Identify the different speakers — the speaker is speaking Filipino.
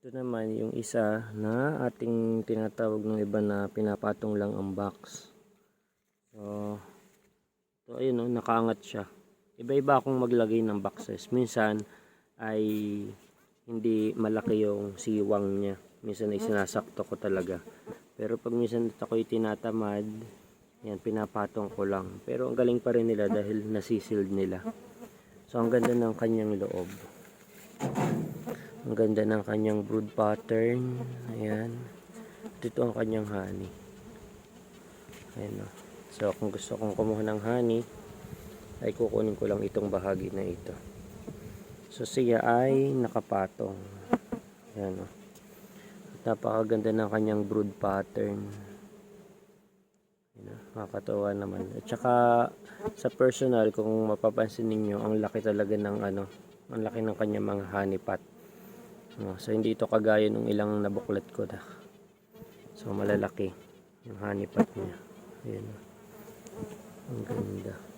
Speaker 1: Ito naman yung isa na ating tinatawag ng iba na pinapatong lang ang box. So, ito ayun, no, nakaangat siya. Iba-iba akong maglagay ng boxes. Minsan ay hindi malaki yung siwang niya. Minsan ay sinasakto ko talaga. Pero pag minsan ako'y tinatamad, yan, pinapatong ko lang. Pero ang galing pa rin nila dahil nasisild nila. So, ang ganda ng kanyang loob. Ang ganda ng kanyang brood pattern. Ayan. Dito ang kanyang honey. Ayan, no. So, kung gusto kong kumuha ng honey, ay kukunin ko lang itong bahagi na ito. So, siya ay nakapatong. Ayan, no. Napakaganda ng kanyang brood pattern. Ayan, no. Makakatawa naman. At saka, sa personal, kung mapapansin ninyo, ang laki talaga ng ang laki ng kanyang mga honey pot. So hindi ito kagaya ng ilang nabuklat ko na. So malalaki yung honey pot niya. Ayan. Ang ganda.